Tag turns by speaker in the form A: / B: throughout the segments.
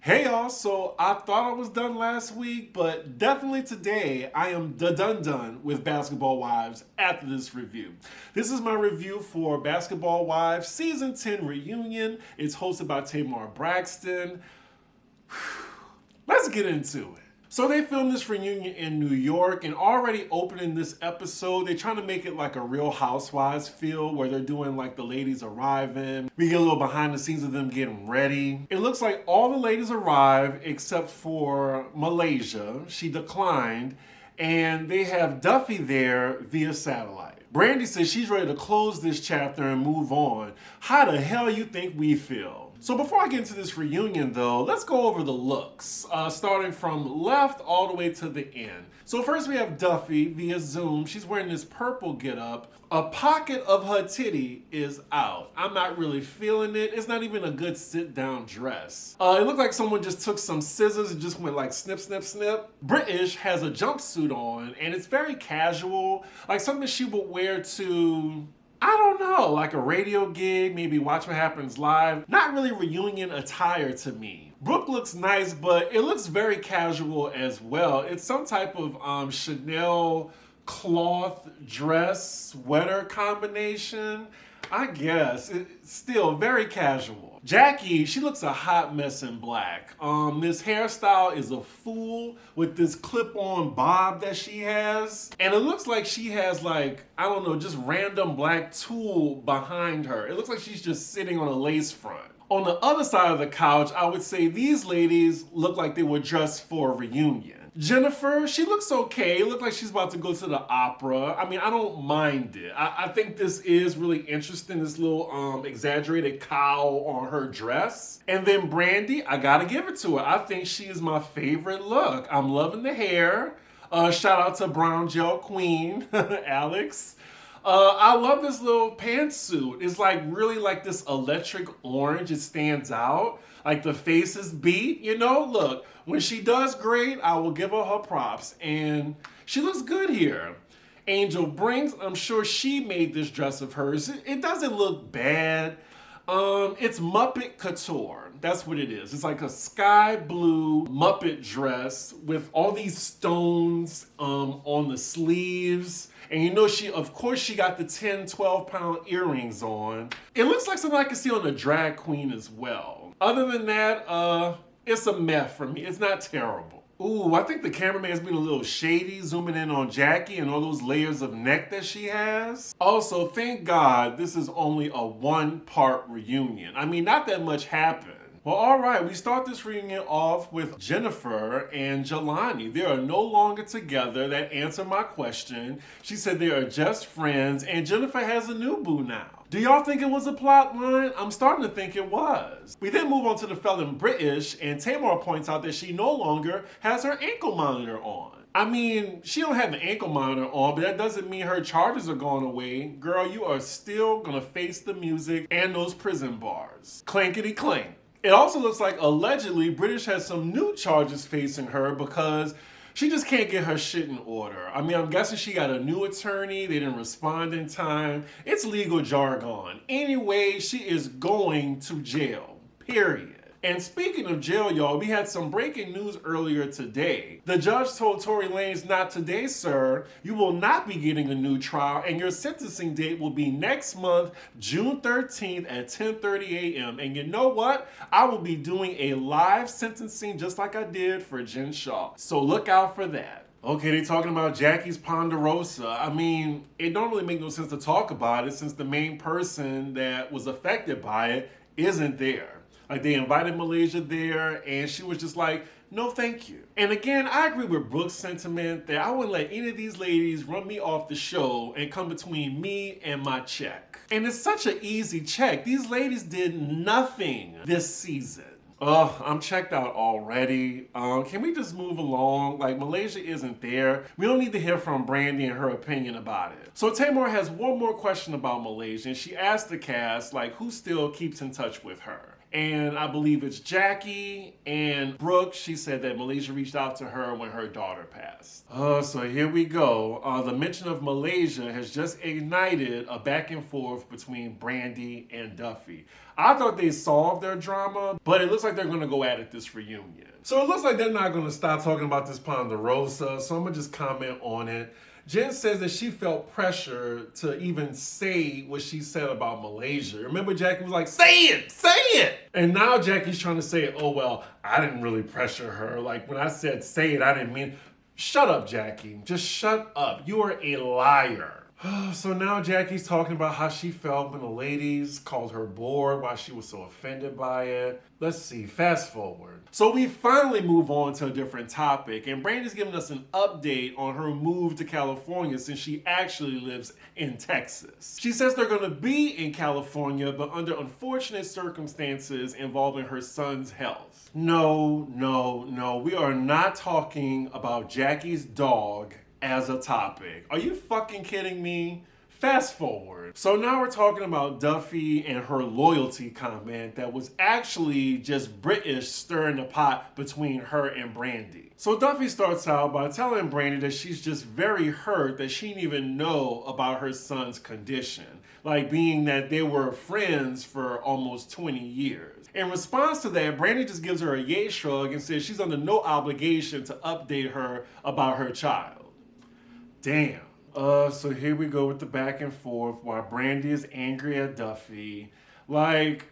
A: Hey y'all, so I thought I was done last week, but definitely today I am done with Basketball Wives after this review. This is my review for Basketball Wives Season 10 Reunion. It's hosted by Tamar Braxton. Let's get into it. So they filmed this reunion in New York, and already opening this episode, they're trying to make it like a Real Housewives feel where they're doing like the ladies arriving. We get a little behind the scenes of them getting ready. It looks like all the ladies arrived except for Malaysia. She declined, and they have Duffy there via satellite. Brandy says she's ready to close this chapter and move on. How the hell you think we feel? So before I get into this reunion though, let's go over the looks, starting from left all the way to the end. So first we have Duffy via Zoom. She's wearing this purple getup. A pocket of her titty is out. I'm not really feeling it. It's not even a good sit-down dress. It looked like someone just took some scissors and just went like snip, snip, snip. British has a jumpsuit on and it's very casual, like something she would wear to, I don't know, like a radio gig, maybe Watch What Happens Live. Not really reunion attire to me. Brooke looks nice, but it looks very casual as well. It's some type of Chanel cloth dress sweater combination, I guess. It's still very casual. Jackie, she looks a hot mess in black. This hairstyle is a fool with this clip-on bob that she has. And it looks like she has like, I don't know, just random black tulle behind her. It looks like she's just sitting on a lace front. On the other side of the couch, I would say these ladies look like they were dressed for a reunion. Jennifer, she looks okay. It looks like she's about to go to the opera. I mean, I don't mind it. I think this is really interesting, this little exaggerated cowl on her dress. And then Brandy, I gotta give it to her. I think she is my favorite look. I'm loving the hair. Shout out to Brown Gel Queen, Alex. I love this little pantsuit. It's like really like this electric orange. It stands out. Like the face is beat, you know? Look, when she does great, I will give her props. And she looks good here. Angel Brinks, I'm sure she made this dress of hers. It doesn't look bad. It's Muppet Couture. That's what it is. It's like a sky blue Muppet dress with all these stones on the sleeves. And you know, of course she got the 10, 12 pound earrings on. It looks like something I can see on a drag queen as well. Other than that, it's a meh for me. It's not terrible. Ooh, I think the cameraman's been a little shady, zooming in on Jackie and all those layers of neck that she has. Also, thank God this is only a one-part reunion. I mean, not that much happened. Well, all right, we start this reunion off with Jennifer and Jelani. They are no longer together. That answered my question. She said they are just friends, and Jennifer has a new boo now. Do y'all think it was a plot line? I'm starting to think it was. We then move on to the felon British, and Tamar points out that she no longer has her ankle monitor on. I mean, she don't have the ankle monitor on, but that doesn't mean her charges are going away. Girl, you are still gonna face the music and those prison bars. Clankety clank. It also looks like allegedly British has some new charges facing her because she just can't get her shit in order. I mean, I'm guessing she got a new attorney. They didn't respond in time. It's legal jargon. Anyway, she is going to jail, period. And speaking of jail, y'all, we had some breaking news earlier today. The judge told Tory Lanez, not today, sir. You will not be getting a new trial, and your sentencing date will be next month, June 13th at 10:30 a.m. And you know what? I will be doing a live sentencing just like I did for Jen Shaw. So look out for that. Okay, they're talking about Jackie's Ponderosa. I mean, it don't really make no sense to talk about it since the main person that was affected by it isn't there. Like, they invited Malaysia there, and she was just like, no thank you. And again, I agree with Brooke's sentiment that I wouldn't let any of these ladies run me off the show and come between me and my check. And it's such an easy check. These ladies did nothing this season. Ugh, I'm checked out already. Can we just move along? Like, Malaysia isn't there. We don't need to hear from Brandy and her opinion about it. So Tamar has one more question about Malaysia, and she asked the cast, like, who still keeps in touch with her? And I believe it's Jackie and Brooke. She said that Malaysia reached out to her when her daughter passed. So here we go. The mention of Malaysia has just ignited a back and forth between Brandy and Duffy. I thought they solved their drama, but it looks like they're going to go at it this reunion. So it looks like they're not going to stop talking about this Ponderosa, so I'm going to just comment on it. Jen says that she felt pressure to even say what she said about Malaysia. Remember, Jackie was like, say it! And now Jackie's trying to say, oh, well, I didn't really pressure her. Like, when I said say it, I didn't mean... Shut up, Jackie. Just shut up. You are a liar. So now Jackie's talking about how she felt when the ladies called her bored, why she was so offended by it. Let's see, fast forward. So we finally move on to a different topic, and Brandy's giving us an update on her move to California since she actually lives in Texas. She says they're gonna be in California, but under unfortunate circumstances involving her son's health. No, we are not talking about Jackie's dog as a topic. Are you fucking kidding me? Fast forward. So now we're talking about Duffy and her loyalty comment that was actually just British stirring the pot between her and Brandy. So Duffy starts out by telling Brandy that she's just very hurt that she didn't even know about her son's condition, like being that they were friends for almost 20 years. In response to that, Brandy just gives her a yay shrug and says she's under no obligation to update her about her child. Damn. So here we go with the back and forth while Brandy is angry at Duffy. Like,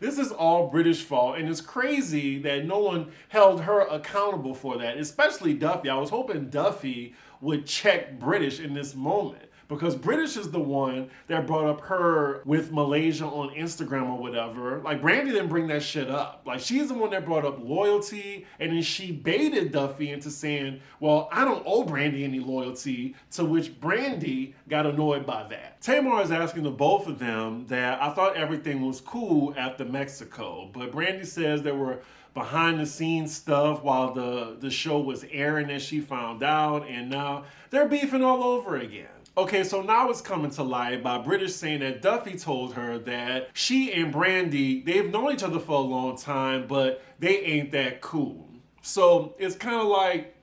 A: this is all British fault, and it's crazy that no one held her accountable for that, especially Duffy. I was hoping Duffy would check British in this moment, because British is the one that brought up her with Malaysia on Instagram or whatever. Like, Brandy didn't bring that shit up. Like, she's the one that brought up loyalty, and then she baited Duffy into saying, well, I don't owe Brandy any loyalty, to which Brandy got annoyed by that. Tamar is asking the both of them that I thought everything was cool after Mexico, but Brandy says there were behind the scenes stuff while the show was airing as she found out, and now they're beefing all over again. Okay, so now it's coming to light by British saying that Duffy told her that she and Brandy, they've known each other for a long time, but they ain't that cool. So it's kind of like,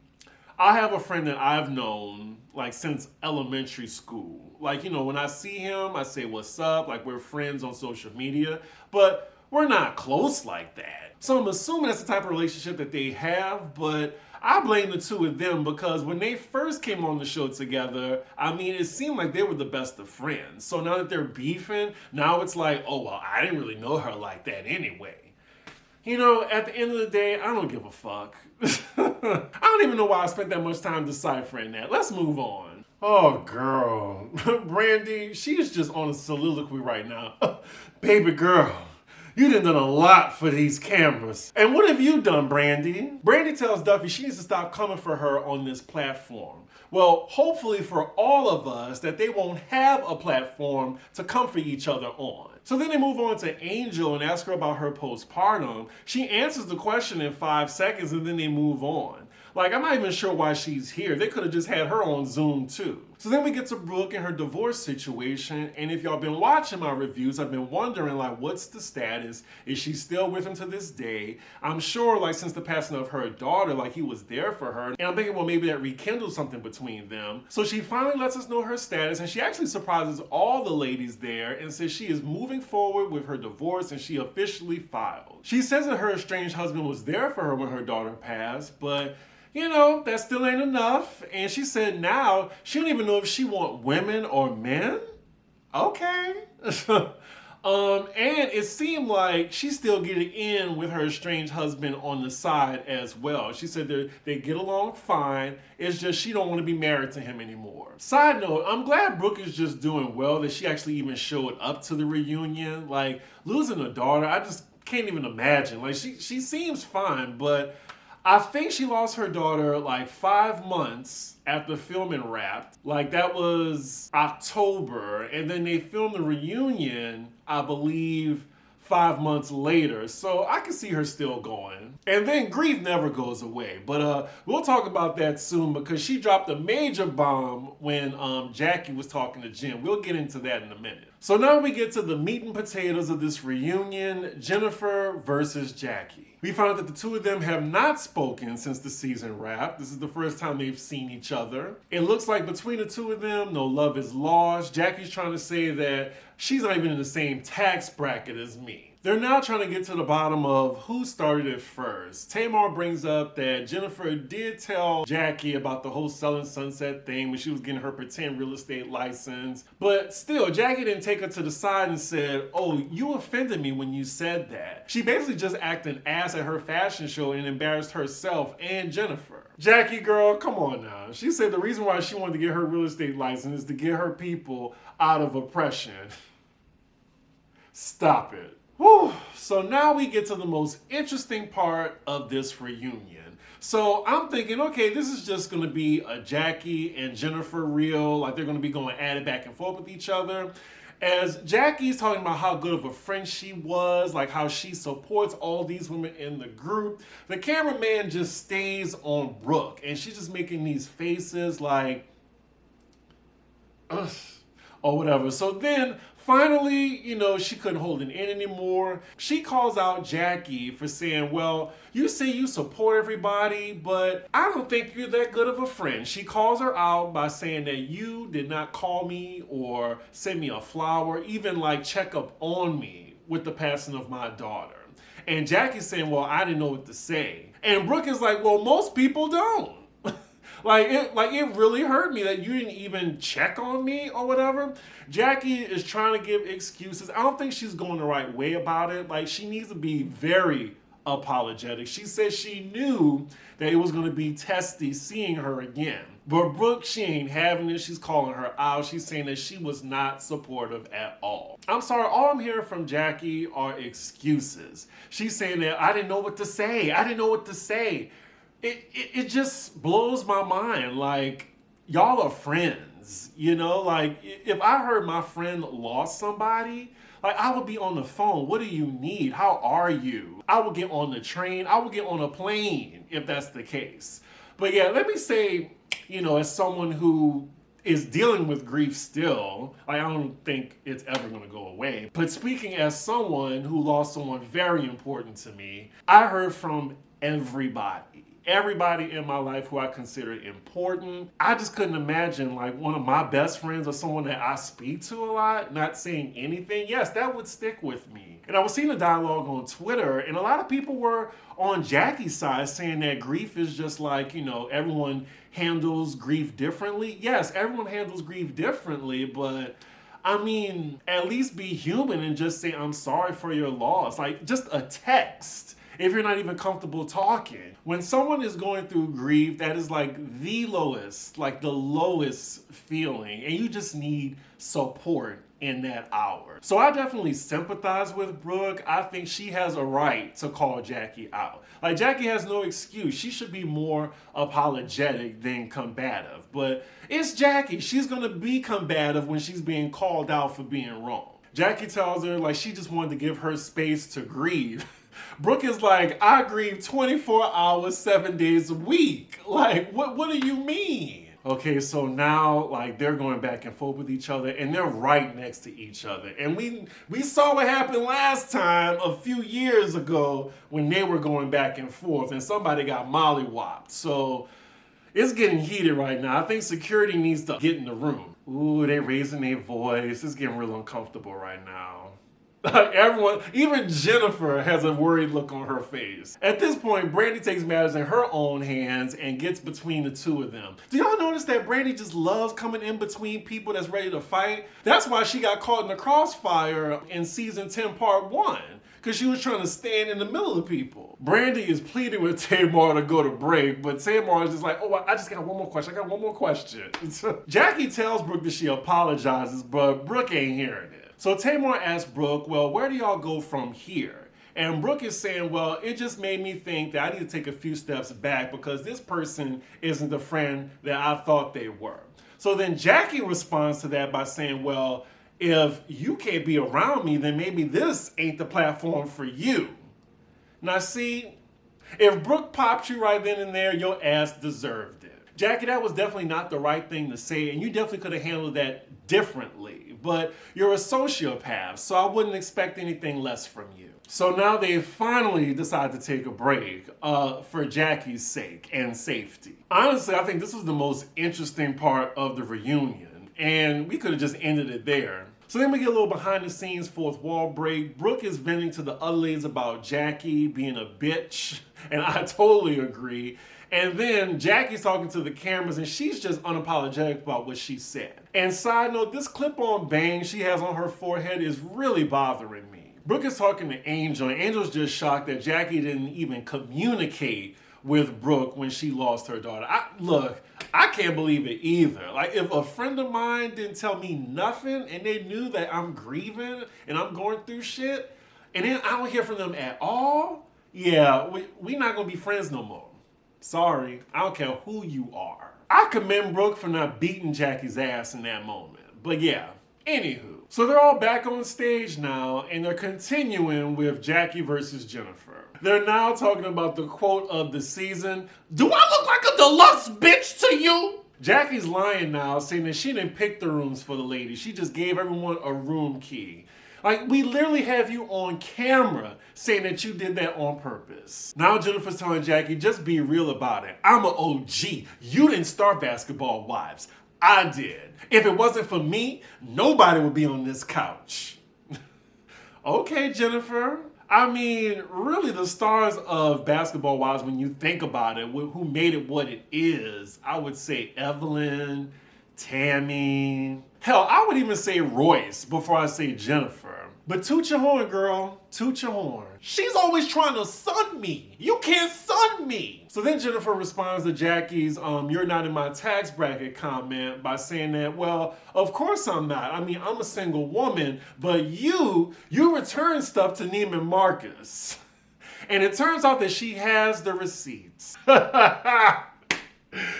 A: I have a friend that I've known like since elementary school. Like, you know, when I see him, I say, what's up? Like, we're friends on social media, but we're not close like that. So I'm assuming that's the type of relationship that they have, but I blame the two of them because when they first came on the show together, I mean, it seemed like they were the best of friends. So now that they're beefing, now it's like, oh, well, I didn't really know her like that anyway. You know, at the end of the day, I don't give a fuck. I don't even know why I spent that much time deciphering that. Let's move on. Oh, girl. Brandy, she's just on a soliloquy right now. Baby girl, you done a lot for these cameras. And what have you done, Brandy? Brandy tells Duffy she needs to stop coming for her on this platform. Well, hopefully for all of us that they won't have a platform to come for each other on. So then they move on to Angel and ask her about her postpartum. She answers the question in 5 seconds and then they move on. Like, I'm not even sure why she's here. They could have just had her on Zoom too. So then we get to Brooke and her divorce situation. And if y'all been watching my reviews, I've been wondering, like, what's the status? Is she still with him to this day? I'm sure, like, since the passing of her daughter, like, he was there for her. And I'm thinking, well, maybe that rekindled something between them. So she finally lets us know her status. And she actually surprises all the ladies there and says she is moving forward with her divorce and she officially filed. She says that her estranged husband was there for her when her daughter passed, but you know, that still ain't enough. And she said now she don't even know if she want women or men. Okay. And it seemed like she's still getting in with her estranged husband on the side as well. She said they get along fine. It's just she don't want to be married to him anymore. Side note, I'm glad Brooke is just doing well, that she actually even showed up to the reunion. Like, losing a daughter, I just can't even imagine. Like, she seems fine, but I think she lost her daughter like 5 months after filming Wrapped. Like, that was October. And then they filmed the reunion, I believe, 5 months later, so I can see her still going. And then grief never goes away, but we'll talk about that soon because she dropped a major bomb when Jackie was talking to Jim. We'll get into that in a minute. So now we get to the meat and potatoes of this reunion, Jennifer versus Jackie. We found out that the two of them have not spoken since the season wrapped. This is the first time they've seen each other. It looks like between the two of them, no love is lost. Jackie's trying to say that she's not even in the same tax bracket as me. They're now trying to get to the bottom of who started it first. Tamar brings up that Jennifer did tell Jackie about the whole Selling Sunset thing when she was getting her pretend real estate license. But still, Jackie didn't take her to the side and said, "Oh, you offended me when you said that." She basically just acted an ass at her fashion show and embarrassed herself and Jennifer. Jackie girl, come on now. She said the reason why she wanted to get her real estate license is to get her people out of oppression. Stop it. Whew. So now we get to the most interesting part of this reunion. So I'm thinking, okay, this is just going to be a Jackie and Jennifer reel. Like they're going to be going at it back and forth with each other. As Jackie's talking about how good of a friend she was, like how she supports all these women in the group, the cameraman just stays on Brooke. And she's just making these faces like, ugh, or whatever. So then finally, she couldn't hold it in anymore. She calls out Jackie for saying, well, you say you support everybody, but I don't think you're that good of a friend. She calls her out by saying that you did not call me or send me a flower, even like check up on me with the passing of my daughter. And Jackie's saying, well, I didn't know what to say. And Brooke is like, well, most people don't. It really hurt me that you didn't even check on me or whatever. Jackie is trying to give excuses. I don't think she's going the right way about it. Like, she needs to be very apologetic. She said she knew that it was going to be testy seeing her again. But Brooke, she ain't having it. She's calling her out. She's saying that she was not supportive at all. I'm sorry, all I'm hearing from Jackie are excuses. She's saying that I didn't know what to say. I didn't know what to say. It just blows my mind. Like, y'all are friends, Like, if I heard my friend lost somebody, like, I would be on the phone. What do you need? How are you? I would get on the train. I would get on a plane if that's the case. But yeah, let me say, as someone who is dealing with grief still, like, I don't think it's ever going to go away. But speaking as someone who lost someone very important to me, I heard from everybody in my life who I consider important. I just couldn't imagine like one of my best friends or someone that I speak to a lot not saying anything. Yes, that would stick with me. And I was seeing a dialogue on Twitter, and a lot of people were on Jackie's side saying that grief is just like, everyone handles grief differently. Yes, everyone handles grief differently, but I mean, at least be human and just say, I'm sorry for your loss. Like, just a text. If you're not even comfortable talking. When someone is going through grief, that is like the lowest feeling. And you just need support in that hour. So I definitely sympathize with Brooke. I think she has a right to call Jackie out. Like, Jackie has no excuse. She should be more apologetic than combative. But it's Jackie. She's going to be combative when she's being called out for being wrong. Jackie tells her like she just wanted to give her space to grieve. Brooke is like, I grieve 24 hours, 7 days a week. Like, what do you mean? Okay, so now, like, they're going back and forth with each other, and they're right next to each other. And we saw what happened last time, a few years ago, when they were going back and forth, and somebody got mollywopped. So it's getting heated right now. I think security needs to get in the room. Ooh, they raising their voice. It's getting real uncomfortable right now. Everyone, even Jennifer has a worried look on her face. At this point, Brandy takes matters in her own hands and gets between the two of them. Do y'all notice that Brandy just loves coming in between people that's ready to fight? That's why she got caught in the crossfire in season 10, part 1. Because she was trying to stand in the middle of people. Brandy is pleading with Tamar to go to break, but Tamar is just like, oh, I just got one more question. I got one more question. Jackie tells Brooke that she apologizes, but Brooke ain't hearing it. So Tamar asks Brooke, well, where do y'all go from here? And Brooke is saying, well, it just made me think that I need to take a few steps back because this person isn't the friend that I thought they were. So then Jackie responds to that by saying, well, if you can't be around me, then maybe this ain't the platform for you. Now see, if Brooke popped you right then and there, your ass deserved it. Jackie, that was definitely not the right thing to say, and you definitely could have handled that differently. But you're a sociopath, so I wouldn't expect anything less from you. So now they finally decide to take a break for Jackie's sake and safety. Honestly, I think this was the most interesting part of the reunion, and we could have just ended it there. So then we get a little behind the scenes fourth wall break. Brooke is venting to the other ladies about Jackie being a bitch, and I totally agree. And then Jackie's talking to the cameras and she's just unapologetic about what she said. And side note, this clip-on bang she has on her forehead is really bothering me. Brooke is talking to Angel, and Angel's just shocked that Jackie didn't even communicate with Brooke when she lost her daughter. Look, I can't believe it either. Like, if a friend of mine didn't tell me nothing and they knew that I'm grieving and I'm going through shit, and then I don't hear from them at all, yeah, we not gonna be friends no more. Sorry, I don't care who you are. I commend Brooke for not beating Jackie's ass in that moment. But yeah, anywho. So they're all back on stage now, and they're continuing with Jackie versus Jennifer. They're now talking about the quote of the season. Do I look like a deluxe bitch to you? Jackie's lying now, saying that she didn't pick the rooms for the ladies. She just gave everyone a room key. Like, we literally have you on camera saying that you did that on purpose. Now Jennifer's telling Jackie, just be real about it. I'm an OG. You didn't start Basketball Wives. I did. If it wasn't for me, nobody would be on this couch. Okay, Jennifer. I mean, really the stars of Basketball Wives, when you think about it, who made it what it is, I would say Evelyn, Tammy. Hell, I would even say Royce before I say Jennifer. But toot your horn, girl. Toot your horn. She's always trying to sun me. You can't sun me. So then Jennifer responds to Jackie's you're not in my tax bracket comment by saying that, well, of course I'm not. I mean, I'm a single woman, but you return stuff to Neiman Marcus. And it turns out that she has the receipts.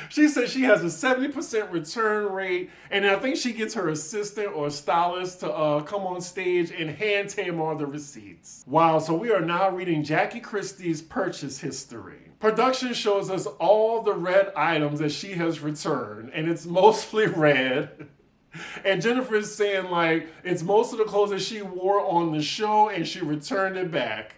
A: She says she has a 70% return rate, and I think she gets her assistant or stylist to come on stage and hand Tamar the receipts. Wow, so we are now reading Jackie Christie's purchase history. Production shows us all the red items that she has returned, and it's mostly red. And Jennifer is saying, like, it's most of the clothes that she wore on the show, and she returned it back.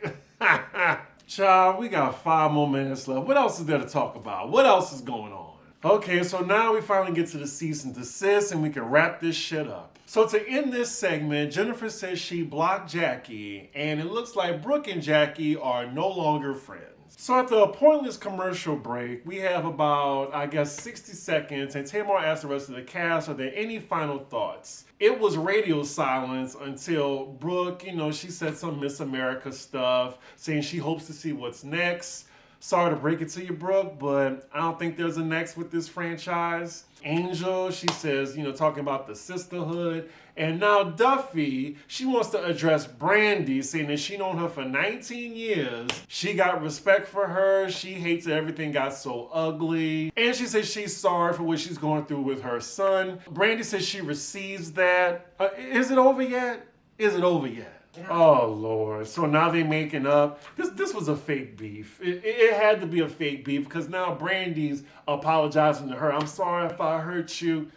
A: Child, we got 5 more minutes left. What else is there to talk about? What else is going on? Okay, so now we finally get to the cease and desist, and we can wrap this shit up. So to end this segment, Jennifer says she blocked Jackie, and it looks like Brooke and Jackie are no longer friends. So at the pointless commercial break, we have about, I guess, 60 seconds, and Tamar asks the rest of the cast, are there any final thoughts? It was radio silence until Brooke, she said some Miss America stuff, saying she hopes to see what's next. Sorry to break it to you, Brooke, but I don't think there's a next with this franchise. Angel, she says, talking about the sisterhood. And now Duffy, she wants to address Brandy, saying that she known her for 19 years. She got respect for her. She hates that everything got so ugly. And she says she's sorry for what she's going through with her son. Brandy says she receives that. Is it over yet? Is it over yet? Oh, Lord. So now they making up. This was a fake beef. It had to be a fake beef because now Brandy's apologizing to her. I'm sorry if I hurt you.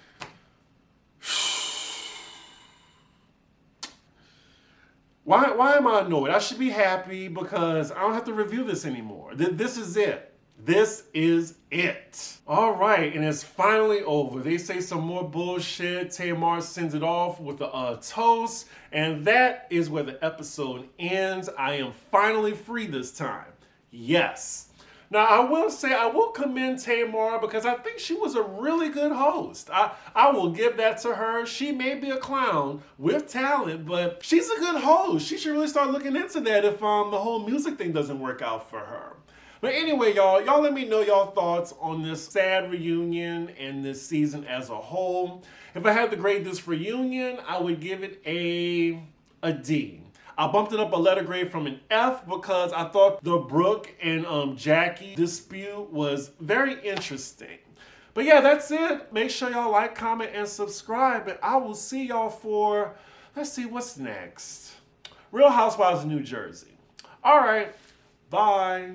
A: Why am I annoyed? I should be happy because I don't have to review this anymore. This is it. This is it. All right, and it's finally over. They say some more bullshit. Tamar sends it off with a toast, and that is where the episode ends. I am finally free this time. Yes. Now, I will say, I will commend Tamar because I think she was a really good host. I will give that to her. She may be a clown with talent, but she's a good host. She should really start looking into that if the whole music thing doesn't work out for her. But anyway, y'all let me know y'all thoughts on this sad reunion and this season as a whole. If I had to grade this reunion, I would give it a D. I bumped it up a letter grade from an F because I thought the Brooke and Jackie dispute was very interesting. But yeah, that's it. Make sure y'all like, comment, and subscribe. And I will see y'all for, let's see what's next. Real Housewives of New Jersey. All right. Bye.